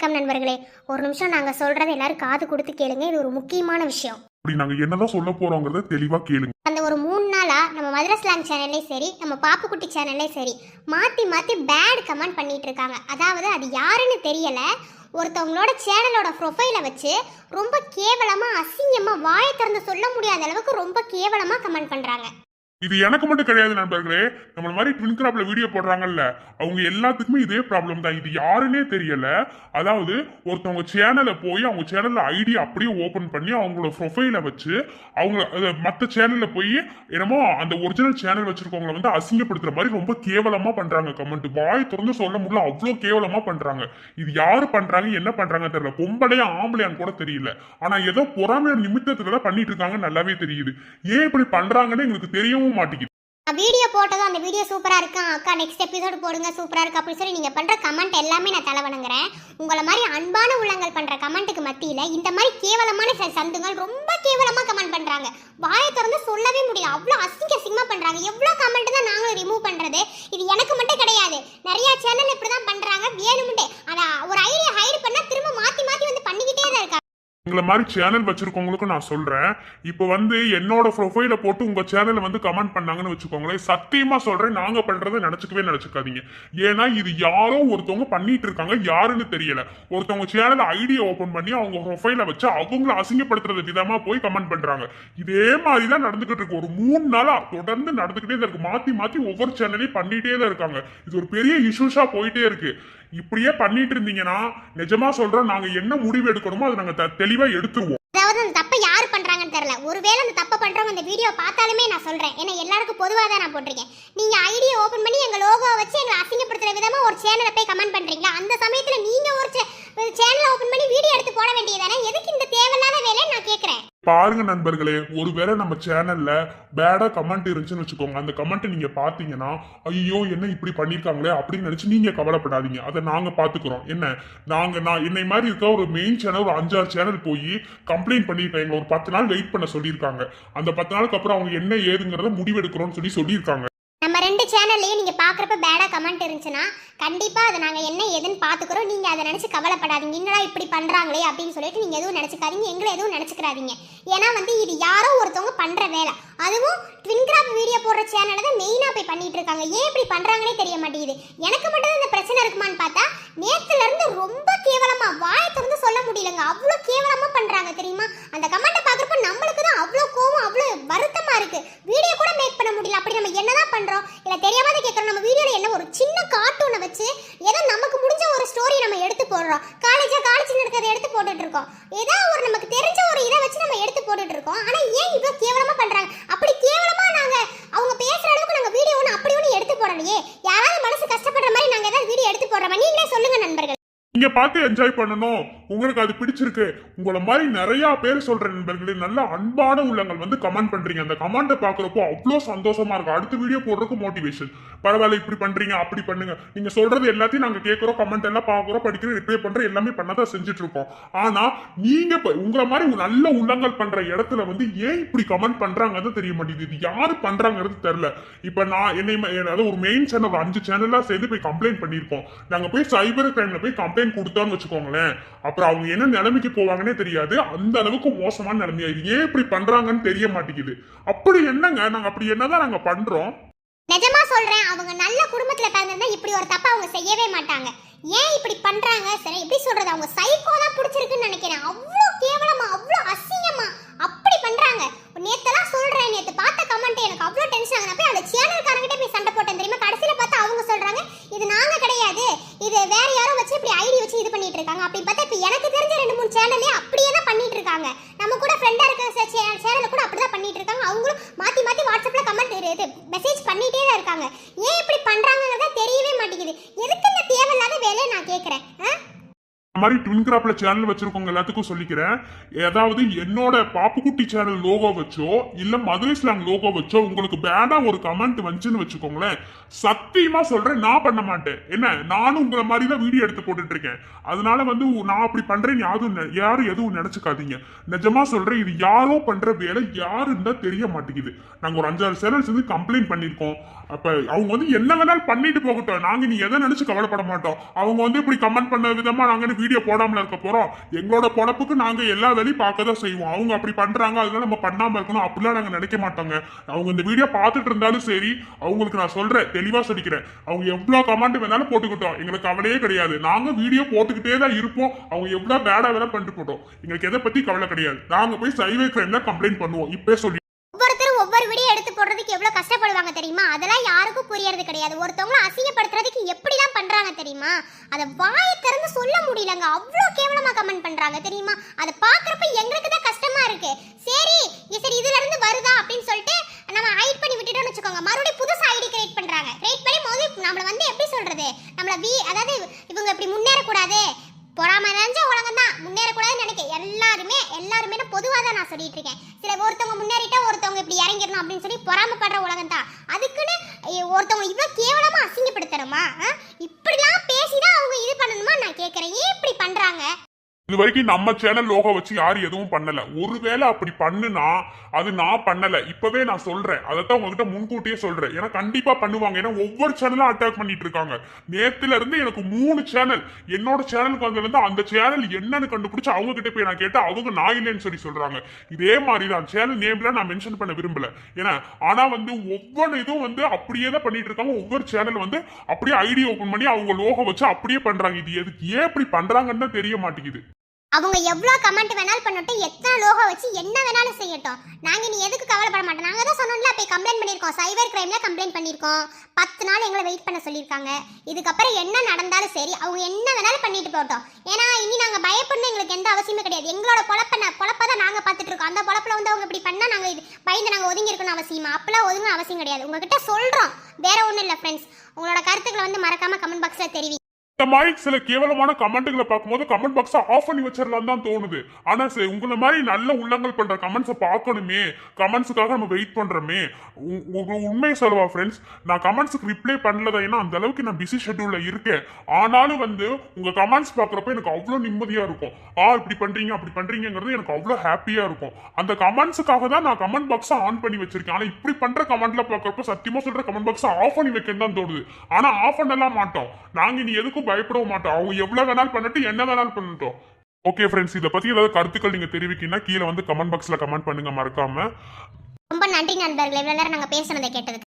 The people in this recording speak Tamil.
வணக்கம் நண்பர்களே. ஒரு நிமிஷம் நாங்க சொல்றதை எல்லாரும் காது கொடுத்து கேளுங்க. இது ஒரு முக்கியமான விஷயம். அப்படி நாங்க என்னதான் சொல்ல போறோங்கிறத தெளிவா கேளுங்க. அந்த ஒரு 3 நாளா நம்ம மதுரை ஸ்லாங் சேனல்லே சரி, நம்ம பாப்புக்குட்டி சேனல்லே சரி, மாத்தி மாத்தி பேட் கமெண்ட் பண்ணிட்டு இருக்காங்க. அதாவது அது யாருன்னு தெரியல, ஒருத்தவங்களோட சேனலோட ப்ரொஃபைலை வச்சு ரொம்ப கேவலமா அசிங்கமா வாயை திறந்து சொல்ல முடியாத அளவுக்கு ரொம்ப கேவலமா கமெண்ட் பண்றாங்க. இது எனக்கு மட்டும் கிடையாது நண்பர்களே, நம்ம மாதிரி ட்வின் கிராப்ல வீடியோ போடுறாங்கல்ல, அவங்க எல்லாத்துக்குமே இதே ப்ராப்ளம் தான். இது யாருன்னே தெரியல. அதாவது ஒருத்தவங்க சேனலை போய் அவங்க சேனல்ல ஐடி அப்படியே ஓபன் பண்ணி அவங்களோட ப்ரொஃபைலை வச்சு அவங்க மற்ற சேனல்ல போய் என்னமோ அந்த ஒரிஜினல் சேனல் வச்சிருக்கவங்களை வந்து அசிங்கப்படுத்துற மாதிரி ரொம்ப கேவலமா பண்றாங்க. கமெண்ட் வாய் திறந்து சொல்ல முடியல, அவ்வளோ கேவலமா பண்றாங்க. இது யாரு பண்றாங்க, என்ன பண்றாங்க தெரியல. பொம்பளையா ஆம்பளையான்னு கூட தெரியல. ஆனா ஏதோ பொறாமைய நிமித்தத்துல பண்ணிட்டு இருக்காங்க, நல்லாவே தெரியுது. ஏன் இப்படி பண்றாங்கன்னு எங்களுக்கு தெரியவும் மாட்டேங்குது. வீடியோ போட்டதும் அந்த வீடியோ சூப்பரா இருக்கு அக்கா, நெக்ஸ்ட் எபிசோடு போடுங்க சூப்பரா இருக்கு அப்படி சொல்லி நீங்க பண்ற கமெண்ட் எல்லாமே நான் தலை வணங்குறேன். உங்களை மாதிரி அன்பான உள்ளங்கள் பண்ற கமெண்ட்டுக்கு மத்தியில இந்த மாதிரி கேவலமான சந்துங்கள் ரொம்ப கேவலமா கமெண்ட் பண்றாங்க. வாயை திறந்து சொல்லவே முடியல, அவ்வளவு அசிங்கமா பண்றாங்க. எவ்வளவு கமெண்ட் தான் நாங்களும் ரிமூவ் பண்றது? இது எனக்கு மட்டும் கிடையாது, நிறைய சேனல் இப்படிதான் பண்றாங்க. வேணும்ட்டே ஆனா ஒரு ஐடியா ஹைட் பண்ணா திரும்ப மாத்தி மாத்தி வந்து பண்ணிக்கிட்டே தான் இருக்காங்க. உங்களை மாதிரி சேனல் வச்சிருக்கவங்களுக்கும் நான் சொல்றேன், இப்போ வந்து என்னோட ப்ரொஃபைல போட்டு உங்க சேனலை வந்து கமெண்ட் பண்ணாங்கன்னு வச்சுக்கோங்களேன், சத்தியமா சொல்றேன், நாங்க பண்றதை நினைச்சுக்காதீங்க. ஏன்னா இது யாரோ ஒருத்தவங்க பண்ணிட்டு இருக்காங்க, யாருன்னு தெரியல. ஒருத்தவங்க சேனல் ஐடியா ஓபன் பண்ணி அவங்க ப்ரொஃபைல வச்சு அவங்கள அசிங்கப்படுத்துறது விதமா போய் கமெண்ட் பண்றாங்க. இதே மாதிரிதான் நடந்துகிட்டு இருக்கு. ஒரு 3 நாளா தொடர்ந்து நடந்துகிட்டே தான் இருக்கு. மாத்தி மாத்தி ஒவ்வொரு சேனலையும் பண்ணிட்டே தான் இருக்காங்க. இது ஒரு பெரிய இஷ்யூஸா போயிட்டே இருக்கு. இப்படியே பண்ணிட்டு இருந்தீங்கன்னா நிஜமா சொல்றோம், நாங்க என்ன முடிவு எடுக்கணுமோ அதை நாங்க தெளிவா எடுத்துருவோம். அதாவது அந்த தப்பை யாரு பண்றாங்கன்னு தெரியல. ஒருவேளை அந்த தப்பை பண்றவங்க இந்த வீடியோ பார்த்தாலுமே நான் சொல்றேன், ஏன்னா எல்லாருக்கும் பொதுவாக தான் நான் போட்டிருக்கேன். நீங்க ஐடியை ஓபன் பண்ணி எங்க லோகோ வச்சு எங்களை அசிங்கப்படுத்துற விதமா ஒரு சேனலை போய் கமெண்ட் பண்றீங்களா? அந்த சமயத்துல நீங்க ஒரு சேனலை ஓபன் பண்ணி வீடியோ எடுத்து போட வேண்டியதானே? எதுக்கு இந்த தேவையில்லாத வேலையை நான் கேட்கிறேன். பாருங்க நண்பர்களே, ஒருவேளை நம்ம சேனல்ல பேடா கமெண்ட் இருந்துச்சுன்னு வச்சுக்கோங்க, அந்த கமெண்ட் நீங்க பாத்தீங்கன்னா ஐயோ என்ன இப்படி பண்ணிருக்காங்களே அப்படின்னு நினைச்சு நீங்க கவலைப்படாதீங்க. அதை நாங்க பாத்துக்கிறோம். நான் என்னை மாதிரி இருக்க ஒரு மெயின் சேனல் ஒரு 5-6 சேனல் போய் கம்ப்ளைண்ட் பண்ணிருக்காங்க. ஒரு 10 நாள் வெயிட் பண்ண சொல்லியிருக்காங்க. அந்த 10 நாளுக்கு அப்புறம் அவங்க என்ன ஏதுங்கிறத முடிவெடுக்கிறோம்னு சொல்லியிருக்காங்க. நம்ம 2 சேனல்லையும் நீங்க பாக்குறப்ப பேடா கமெண்ட் இருந்துச்சுன்னா கண்டிப்பா அதை நாங்க என்ன ஏதுன்னு பாத்துக்கிறோம். நீங்க அதை நினைச்சு கவலைப்படாதீங்க. என்னடா இப்படி பண்றாங்களே அப்படின்னு சொல்லிட்டு நீங்க எதுவும் நினைச்சுக்காதீங்க, எங்களை எதுவும் நினைச்சுக்காதீங்க. ஏன்னா வந்து இது யாரோ ஒருத்தவங்க பண்ற வேலை. அதுவும் ட்வின் கிராப் வீடியோ போடுற சேனலை தான் மெயினா போய் பண்ணிட்டு இருக்காங்க. ஏன் இப்படி பண்றாங்கன்னே தெரிய மாட்டேங்குது. எனக்கு மட்டும் இந்த பிரச்சனை இருக்குமான்னு பார்த்தா நேத்துல இருந்து ரொம்ப கேவலமா வாயை திறந்து சொல்ல முடியலங்க, அவ்வளவு கேவலமா பண்றாங்க தெரியுமா? அந்த கமெண்ட்டை பாக்குறப்ப நம்மளுக்கு தான் அவ்வளவு கோவம், அவ்வளவு வருத்தமா இருக்கு. வீடியோ கூட மேக் பண்ண முடியல. அப்படி நம்ம என்னதான் பண்றோம்? இல்ல தெரியாம கேட்கறோம். நம்ம வீடியோல என்ன ஒரு சின்ன கார்ட்டூனை வச்சு ஏதோ நமக்கு முடிஞ்ச ஒரு ஸ்டோரி நம்ம எடுத்து போடுறோம். காலேஜ் நடக்கிறத எடுத்து போட்டுட்டு இருக்கோம். ஏதோ ஒரு நமக்கு தெரிஞ்ச ஒரு இதை வச்சு நம்ம எடுத்து போட்டுட்டு இருக்கோம். ஆனா ஏன் இவ்வளவு கேவலமா பண்றாங்க? அப்படி கேவலமா நாங்க அவங்க பேசுற அளவுக்கு நாங்க வீடியோ ஒன்று அப்படி ஒன்று எடுத்து போடலையே. யாராவது மனசு கஷ்டப்படுற மாதிரி நாங்க ஏதாவது வீடியோ எடுத்து போடுறோமா? நீங்களே சொல்லுங்க நண்பர்கள். நீங்க பார்த்து என்ஜாய் பண்ணணும், உங்களுக்கு அது பிடிச்சிருக்கு. உங்களை மாதிரி நிறைய பேர் சொல்ற நண்பர்களே, நல்ல அன்பான உள்ளங்கள் வந்து கமெண்ட் பண்றீங்க. அந்த கமெண்ட்டை பாக்குறப்போ அவ்வளோ சந்தோஷமா இருக்கும். அடுத்த வீடியோ போடுறதுக்கு மோட்டிவேஷன். பரவாயில்ல, இப்படி பண்றீங்க, அப்படி பண்ணுங்க. நீங்க சொல்றது எல்லாத்தையும் நாங்க கேட்கிறோம், கமெண்ட் எல்லாம் பாக்குறோம், படிக்கிறோம், ரிப்ளை பண்றோம், எல்லாமே பண்ணதான் செஞ்சுட்டு இருக்கோம். ஆனா நீங்க உங்களை மாதிரி நல்ல உள்ளங்கள் பண்ற இடத்துல வந்து ஏன் இப்படி கமெண்ட் பண்றாங்கன்னு தெரிய மாட்டேங்குது. இது யாரு பண்றாங்கிறது தெரியல. இப்ப நான் அதாவது ஒரு மெயின் சேனல் 5 சேனலா சேர்ந்து போய் கம்ப்ளைண்ட் பண்ணிருக்கோம். நாங்க போய் சைபர் கிரைம்ல போய் கம்ப்ளைண்ட் கொடுத்தான்னு வச்சுக்கோங்களேன், அப்புறம் அவங்க என்ன நிலைமைக்கு போவாங்கன்னே தெரியாது. அந்த அளவுக்கு மோசமான நிலைமையாயிரு. ஏன் இப்படி பண்றாங்கன்னு தெரிய மாட்டேங்குது. அப்படி என்னங்க, நாங்க அப்படி என்னதான் நாங்க பண்றோம்? நிஜமா சொல்றேன், அவங்க நல்ல குடும்பத்துல பிறந்திருந்தா இப்படி ஒரு தப்பை அவங்க செய்யவே மாட்டாங்க. ஏன் இப்படி பண்றாங்க? சரி, எப்படி சொல்றது, அவங்க சைக்கோ தான் பிடிச்சிருக்குன்னு நினைக்கிறேன். அவ்வளோ கேவலமா, அவ்வளோ அசிங்கமா அப்படி பண்றாங்க. நேத்தெல்லாம் சொல்றேன், நேத்து பார்த்த கமெண்ட் எனக்கு அவ்வளோ டென்ஷன் ஆகுது. போய் அந்த சேனல்காரங்கிட்ட போய் சண்டை போட்டேன் தெரியுமா? கடைசியில பார்த்தா அவங்க சொல்றாங்க இது நாங்க கிடையாது, இது வேற யாரோ வச்சு இப்படி ஐடி வச்சு இது பண்ணிட்டு இருக்காங்க. அப்படி பார்த்தா இப்ப எனக்கு தெரிஞ்ச 2-3 சேனல்லே அப்படியே தான் பண்ணிட்டு இருக்காங்க. நம்ம கூட ஃப்ரெண்டா இருக்கிற சேனல்ல கூட அப்படிதான் பண்ணிட்டு இருக்காங்க. அவங்களும் மாத்தி மாத்தி வாட்ஸ்அப்ல கமெண்ட் மெசேஜ் பண்ணிட்டே தான் இருக்காங்க. ஏன் இப்படி பண்றாங்கங்கிறத தெரியவே மாட்டேங்குது. எதுக்கு இந்த தேவையில்லாத வேலையை நான் கேட்கிறேன். மாதிரி ட்வின் கிராப்ல சேனல் வச்சிருக்கவங்க எல்லாத்துக்கும் சொல்லிக்கிறேன், ஏதாவது என்னோட பாப்புக்குட்டி சேனல் லோகோ வச்சோ இல்ல மதுரை ஸ்லாங் லோகோ வச்சோ உங்களுக்கு பேடா ஒரு கமெண்ட் வந்துச்சுன்னு வச்சுக்கோங்களேன், சத்தியமா சொல்றேன் நான் பண்ண மாட்டேன். என்ன, நானும் உங்களை மாதிரி தான் வீடியோ எடுத்து போட்டுட்டு இருக்கேன். அதனால வந்து நான் அப்படி பண்றேன், யாரும் எதுவும் நினைச்சுக்காதீங்க. நிஜமா சொல்றேன், இது யாரோ பண்ற வேலை யாருன்னு தான் தெரிய மாட்டேங்குது. நாங்க ஒரு 5-6 சேனல்ஸ் வந்து கம்ப்ளைண்ட் பண்ணிருக்கோம். அப்ப அவங்க வந்து என்ன வேணாலும் பண்ணிட்டு போகட்டும், நாங்க நீ எதை நினைச்சு கவலைப்பட மாட்டோம். அவங்க வந்து இப்படி கமெண்ட் பண்ண விதமா நாங்க வீடியோ போடாமல இருக்க போறோம். எங்களோட பொழப்புக்கு நாங்க எல்லா வேலையும் பார்க்க தான் செய்வோம். அவங்க அப்படி பண்றாங்க, அதனால நம்ம பண்ணாம இருக்கணும் அப்படிலாம் நாங்க நினைக்க மாட்டோங்க. அவங்க இந்த வீடியோ பார்த்துட்டு இருந்தாலும் சரி, அவங்களுக்கு நான் சொல்றேன், தெளிவா சொல்லிக்கிறேன், அவங்க எவ்வளவு கமெண்ட் வேணாலும் போட்டுக்கிட்டோம், எங்களுக்கு கவலையே கிடையாது. நாங்க வீடியோ போட்டுக்கிட்டே தான் இருப்போம். அவங்க எவ்வளவு பேடா வேணா பண்ணிட்டு போட்டோம், எங்களுக்கு எதை பத்தி கவலை கிடையாது. நாங்க போய் சைபர் கிரைம்ல கம்ப்ளைண்ட் பண்ணுவோம். இப்பே சொல்லி ஒவ்வொருத்தரும் ஒவ்வொரு வீடியோ எடுத்து போடுறதுக்கு எவ்வளவு கஷ்டப்படுவாங்க தெரியுமா? அதெல்லாம் யாருக்கும் புரியறது கிடையாது. ஒருத்தவங்களை அசிங்கப்படுத்துறதுக்கு எப்படிலாம் பண்றாங்க தெரியுமா? அதை வாயை திறந்து சொல்ல முடியலங்க, அவ்வளோ கேவலமா கமெண்ட் பண்றாங்க தெரியுமா? அதை பாக்குறப்ப எங்களுக்கு தான் கஷ்டமா இருக்கு. சரி சரி இதுல இருந்து வருதா அப்படின்னு சொல்லிட்டு நம்ம ஹைட் பண்ணி விட்டுட்டோம்னு வச்சுக்கோங்க, மறுபடியும் புதுசா ஐடி கிரியேட் பண்றாங்க. கிரியேட் பண்ணி போது நம்மள வந்து எப்படி சொல்றது, நம்மள அதாவது இவங்க இப்படி முன்னேறக்கூடாது, பொறாம நினைஞ்ச உலகம் தான் முன்னேறக்கூடாதுன்னு நினைக்க எல்லாருமே பொதுவாக தான் நான் சொல்லிட்டு இருக்கேன். சில ஒருத்தவங்க முன்னேறிட்டா ஒருத்தவங்க இப்படி இறங்கிடணும் அப்படின்னு சொல்லி பொறாமப்படுற உலகம் தான். அதுக்குன்னு ஒருத்தவங்க இவ்வளோ கேவலமா அசிங்கப்படுத்தணுமா? இப்படிலாம் பேசிதான் அவங்க இது பண்ணணுமா நான் கேட்கறேன். ஏன் இப்படி பண்றாங்க? இது வரைக்கும் நம்ம சேனல் லோகோ வச்சு யாரும் எதுவும் பண்ணல. ஒருவேளை அப்படி பண்ணுனா அது நான் பண்ணல. இப்பவே நான் சொல்றேன், அதைத்தான் உங்ககிட்ட முன்கூட்டியே சொல்றேன். ஏன்னா கண்டிப்பா பண்ணுவாங்க. ஏன்னா ஒவ்வொரு சேனலும் அட்டாக் பண்ணிட்டு இருக்காங்க. நேத்துல இருந்து எனக்கு 3 சேனல் என்னோட சேனலுக்கு வந்ததுல அந்த சேனல் என்னன்னு கண்டுபிடிச்சு அவங்க கிட்ட போய் நான் கேட்டேன், அவங்க நான் இல்லைன்னு சொல்றாங்க. இதே மாதிரிதான் சேனல் நேம்ல நான் மென்ஷன் பண்ண விரும்பல. ஏன்னா ஆனா வந்து ஒவ்வொரு இதுவும் வந்து அப்படியே தான் பண்ணிட்டு இருக்காங்க. ஒவ்வொரு சேனல் வந்து அப்படியே ஐடி ஓபன் பண்ணி அவங்க லோகோ வச்சு அப்படியே பண்றாங்க. இது எதுக்கு ஏன் இப்படி பண்றாங்கன்னு தான் தெரிய மாட்டேங்குது. அவங்க எவ்வளோ கமெண்ட் வேணாலும் பண்ணட்டும், எத்தனை லோகோ வச்சு என்ன வேணாலும் செய்யட்டும், நாங்க நீ எதுக்கு கவலைப்பட மாட்டோம். நாங்க தான் சொன்னோம்ல, போய் கம்ப்ளைண்ட் பண்ணியிருக்கோம், சைபர் கிரைம்ல கம்ப்ளைண்ட் பண்ணியிருக்கோம். 10 நாள் எங்களை வெயிட் பண்ண சொல்லியிருக்காங்க. இதுக்கப்புறம் என்ன நடந்தாலும் சரி, அவங்க என்ன வேணாலும் பண்ணிட்டு போட்டோம். ஏன்னா இனி நாங்க பயப்படணும் எங்களுக்கு எந்த அவசியமே கிடையாது. எங்களோட பொழப்பை தான் நாங்க பார்த்துட்டு இருக்கோம். அந்த பொழப்பில் வந்து அவங்க இப்படி பண்ணா நாங்க பயந்து நாங்க ஒதுங்கி இருக்கணும் அவசியமா? அப்பெல்லாம் ஒதுங்க அவசியம் கிடையாது. உங்ககிட்ட சொல்றோம், வேற ஒன்றும் இல்லை ஃப்ரெண்ட்ஸ். உங்களோட கருத்துக்களை வந்து மறக்காம கமெண்ட் பாக்ஸ்ல தெரிவி. இந்த மாதிரி சில கேவலமான கமெண்ட்களை பார்க்கும்போது கமெண்ட் பாக்ஸை ஆஃப் பண்ணி வச்சிடலாம் தான் தோணுது. ஆனா உங்களை மாதிரி நல்ல உள்ளங்கள் பண்ற கமெண்ட்ஸை பார்க்கணுமே, கமெண்ட்ஸுக்காக நம்ம வெயிட் பண்றோமே. உண்மையை சொல்லவா ஃப்ரெண்ட்ஸ், நான் கமெண்ட்ஸுக்கு ரிப்ளை பண்ணலதான், ஏன்னா அந்த அளவுக்கு நான் பிஸி ஷெட்யூல்ல இருக்கேன். ஆனாலும் வந்து உங்க கமெண்ட்ஸ் பார்க்குறப்ப எனக்கு அவ்வளோ நிம்மதியா இருக்கும். இப்படி பண்றீங்க அப்படி பண்றீங்கிறது எனக்கு அவ்வளோ ஹாப்பியா இருக்கும். அந்த கமெண்ட்ஸுக்காக தான் நான் கமெண்ட் பாக்ஸை ஆன் பண்ணி வச்சிருக்கேன். ஆனா இப்படி பண்ற கமெண்ட்ல பார்க்குறப்ப சத்தியமா சொல்ற கமெண்ட் பாக்ஸை ஆஃப் பண்ணி வைக்கன்னு தான் தோணுது. ஆனா ஆஃப் பண்ணலாம் மாட்டோம். நாங்க இனி எதுக்கும் பயப்படவும் மாட்டோம். அவங்க எவ்வளவு வேணாலும் பண்ணட்டும், என்ன வேணாலும் பண்ணட்டும். ஓகே ஃப்ரெண்ட்ஸ், இதை பத்தி ஏதாவது கருத்துக்கள் நீங்க தெரிவிக்கீங்கன்னா கீழே வந்து கமெண்ட் பாக்ஸ்ல கமெண்ட் பண்ணுங்க மறக்காம. ரொம்ப நன்றி நண்பர்களே, இவ்வளவு நேரம் நாங்க பேசுனதை கேட்டதுக்கு.